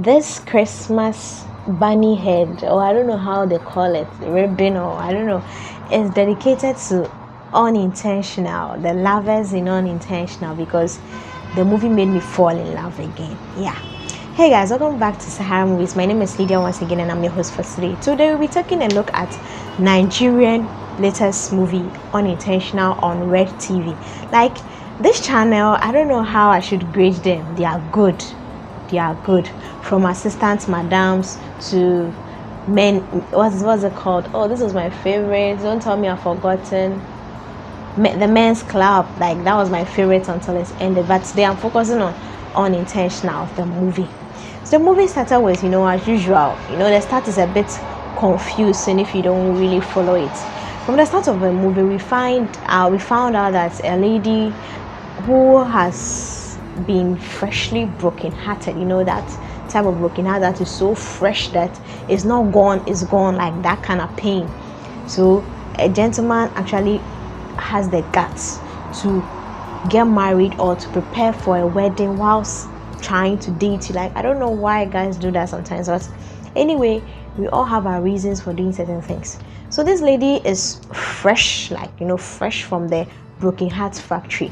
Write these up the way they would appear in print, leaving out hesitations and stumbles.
this Christmas bunny head, or I don't know how they call it, ribbon, or I don't know, is dedicated to Unintentional, the lovers in Unintentional, because the movie made me fall in love again. Yeah. Hey guys, welcome back to Sahara Movies. My name is Lydia once again, and I'm your host for today. Today we'll be taking a look at Nigerian latest movie Unintentional on Red TV. Like, this channel, I don't know how I should grade them. They are good. They are good. From assistant madams to men. What's it called? Oh, this is my favorite. Don't tell me I've forgotten. The men's club, like that was my favorite until it ended. But today I'm focusing on Unintentional, the movie. So the movie started with, as usual, the start is a bit confusing if you don't really follow it. From the start of the movie, we found out that a lady who has been freshly broken-hearted, that type of broken heart that is so fresh that it's not gone, it's gone, like that kind of pain. So a gentleman actually has the guts to get married or to prepare for a wedding whilst trying to date you. Like, I don't know why guys do that sometimes, but anyway, we all have our reasons for doing certain things. So this lady is fresh, fresh from the broken heart factory,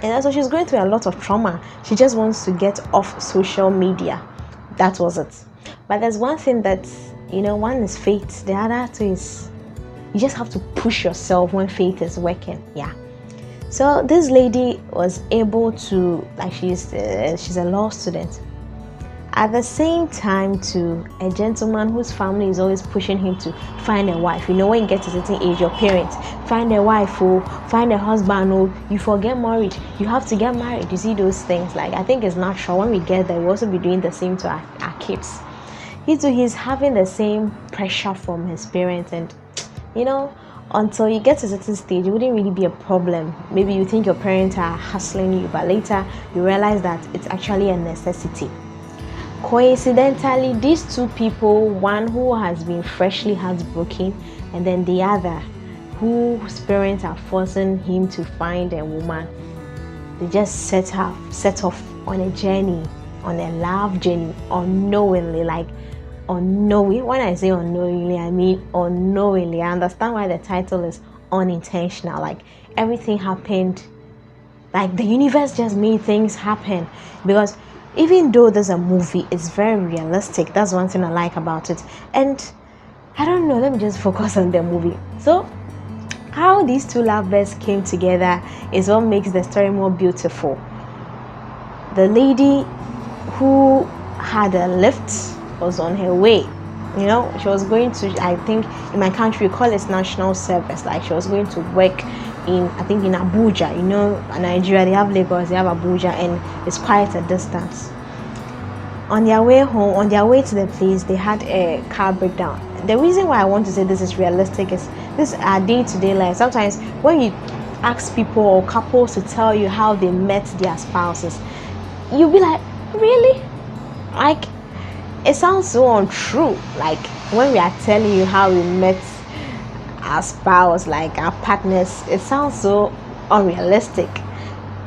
and also she's going through a lot of trauma. She just wants to get off social media. That was it. But there's one thing that, one is fate, the other two is you just have to push yourself when faith is working. Yeah. So this lady was able to, she's a law student. At the same time, to a gentleman whose family is always pushing him to find a wife. When you get to a certain age, your parents find a wife or find a husband, or you forget married. You have to get married. You see those things. Like, I think it's natural. When we get there, we also be doing the same to our kids. He's having the same pressure from his parents, and until you get to a certain stage, it wouldn't really be a problem. Maybe you think your parents are hustling you, but later you realize that it's actually a necessity. Coincidentally, these two people, one who has been freshly heartbroken, and then the other whose parents are forcing him to find a woman, they just set off on a journey, on a love journey, unknowingly. When I say unknowingly, I mean unknowingly. I understand why the title is Unintentional. Like, everything happened, like the universe just made things happen. Because even though there's a movie, it's very realistic. That's one thing I like about it. And I don't know, let me just focus on the movie. So how these two lovers came together is what makes the story more beautiful. The lady who had a lift was on her way. She was going to, I think in my country we call it national service. Like, she was going to work in Abuja. Nigeria, they have Lagos, they have Abuja, and it's quite a distance. On their way home, on their way to the place, they had a car breakdown. The reason why I want to say this is realistic is this is our day-to-day life. Sometimes when you ask people or couples to tell you how they met their spouses, you'll be like, really? Like, it sounds so untrue. Like, when we are telling you how we met our spouse, like our partners, it sounds so unrealistic.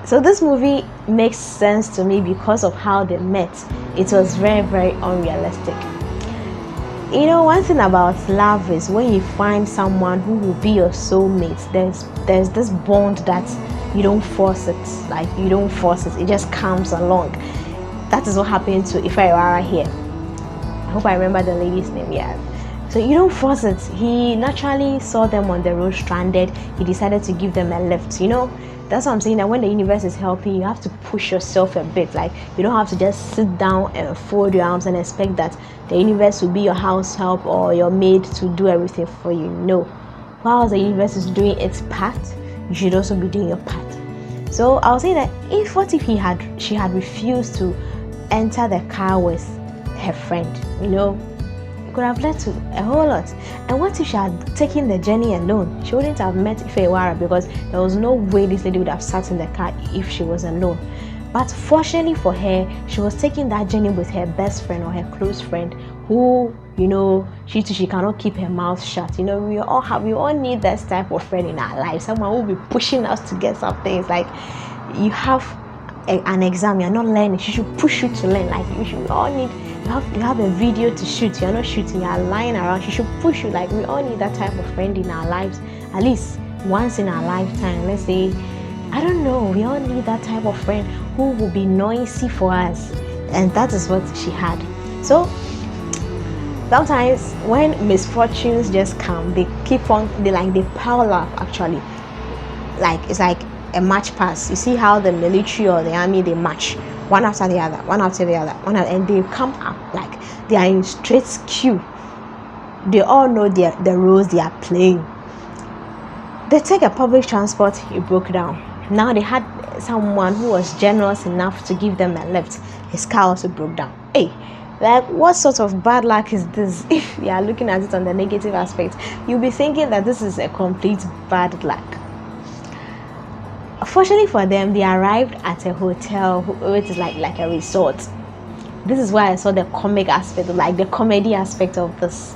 So this movie makes sense to me because of how they met. It was very, very unrealistic. One thing about love is when you find someone who will be your soulmate, there's this bond that you don't force it. Like, you don't force it. It just comes along. That is what happened to Ifeanyi here. I hope I remember the lady's name. Yeah. So you don't force it. He naturally saw them on the road stranded. He decided to give them a lift. That's what I'm saying, that when the universe is helping, you have to push yourself a bit. Like, you don't have to just sit down and fold your arms and expect that the universe will be your house help or your maid to do everything for you. No. While the universe is doing its part, you should also be doing your part. So I'll say that what if she had refused to enter the car with her friend? It could have led to a whole lot. And what if she had taken the journey alone? She wouldn't have met Ifeanyi, because there was no way this lady would have sat in the car if she was alone. But fortunately for her, she was taking that journey with her best friend or her close friend, who, she cannot keep her mouth shut. We all need that type of friend in our life, someone who will be pushing us to get some things. Like, you have an exam, you're not learning, she should push you to learn. Like you should all need, you have a video to shoot, you're not shooting, you're lying around, she should push you. Like we all need that type of friend in our lives, at least once in our lifetime. Let's say, I don't know, we all need that type of friend who will be noisy for us, and that is what she had. So sometimes when misfortunes just come, they keep on, they pile up actually. Like it's like a march pass. You see how the military or the army, they march one after the other, one after the other, and they come up like they are in straight queue. They all know the roles they are playing. They take a public transport, it broke down. Now they had someone who was generous enough to give them a lift. His car also broke down. Hey, like what sort of bad luck is this? If you are looking at it on the negative aspect, you'll be thinking that this is a complete bad luck. Fortunately for them, they arrived at a hotel which is like a resort. This is why I saw the comic aspect, like the comedy aspect of this.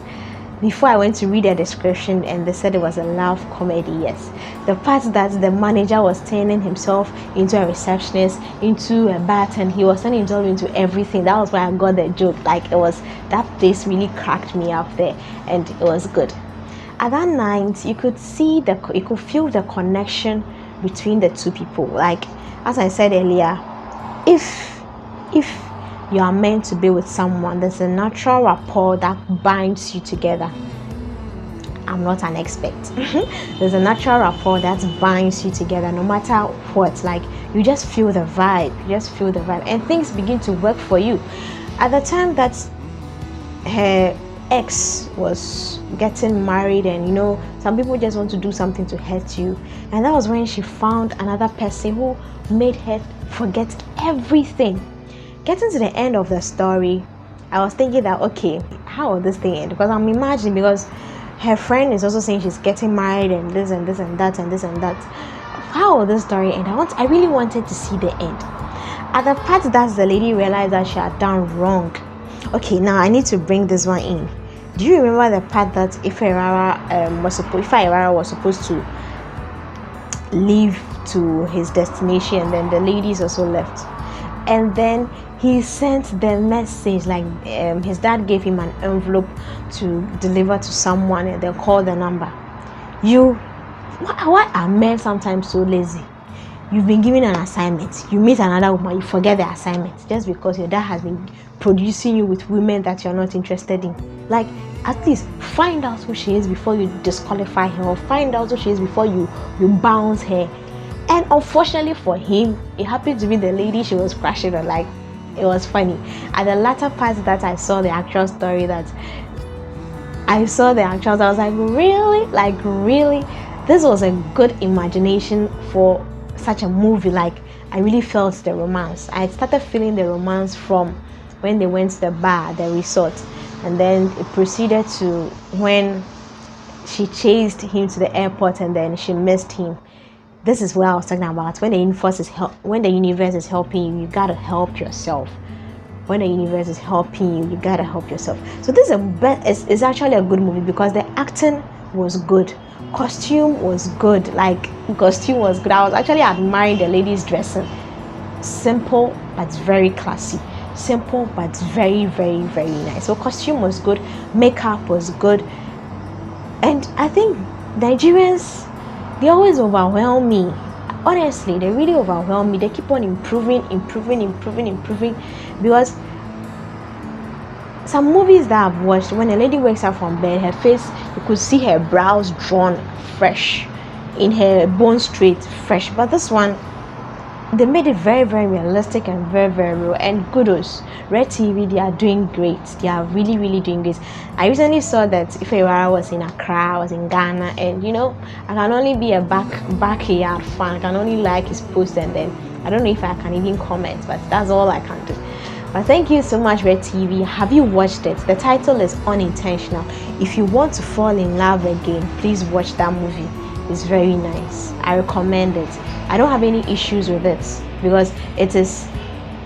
Before I went to read the description, and they said it was a love comedy. Yes, the part that the manager was turning himself into a receptionist, into a bartender, he was turning himself into everything. That was why I got the joke. Like it was, that place really cracked me up there, and it was good. At that night, you could feel the connection between the two people. Like as I said earlier, if you are meant to be with someone, there's a natural rapport that binds you together. I'm not an expert. There's a natural rapport that binds you together no matter what. Like you just feel the vibe, and things begin to work for you. At the time that her ex was getting married, and some people just want to do something to hurt you, and that was when she found another person who made her forget everything. Getting to the end of the story, I was thinking that, okay, how will this thing end? Because I'm imagining, because her friend is also saying she's getting married and this and this and that and this and that. How will this story end? I really wanted to see the end. At the part that the lady realized that she had done wrong. Okay, now I need to bring this one in. Do you remember the part that Ifeirara was supposed to leave to his destination, and then the ladies also left, and then he sent the message, like his dad gave him an envelope to deliver to someone, and they called the number. Why are men sometimes so lazy? You've been given an assignment, you meet another woman, you forget the assignment just because your dad has been producing you with women that you're not interested in. Like, at least find out who she is before you disqualify her, or find out who she is before you bounce her. And unfortunately for him, it happened to be the lady she was crashing on. Like, it was funny. At the latter part that I saw the actual story, I was like, really? Like, really? This was a good imagination for such a movie. Like, I really felt the romance. I started feeling the romance from when they went to the bar, the resort, and then it proceeded to when she chased him to the airport, and then she missed him. This is what I was talking about. When the universe is helping you, you gotta help yourself. When the universe is helping you, you gotta help yourself. So this is actually a good movie because the acting was good, costume was good. I was actually admiring the ladies dressing. Simple but very classy. Simple but very, very, very nice. So costume was good, makeup was good, and I think Nigerians, they always overwhelm me. Honestly, they really overwhelm me. They keep on improving, because some movies that I've watched, when a lady wakes up from bed, her face, you could see her brows drawn fresh, in her bone straight fresh. But this one, they made it very, very realistic and very, very real. And kudos, Red TV, they are doing great. They are really, really doing great. I recently saw that Ifeirara was in Accra, was in Ghana, and I can only be a backyard fan. I can only like his post, and then I don't know if I can even comment, but that's all I can do. But thank you so much, Red TV. Have you watched it? The title is Unintentional. If you want to fall in love again, please watch that movie. It's very nice. I recommend it. I don't have any issues with it because it is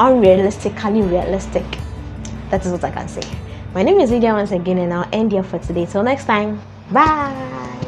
unrealistically realistic. That is what I can say. My name is Lydia once again, and I'll end here for today. Till next time. Bye.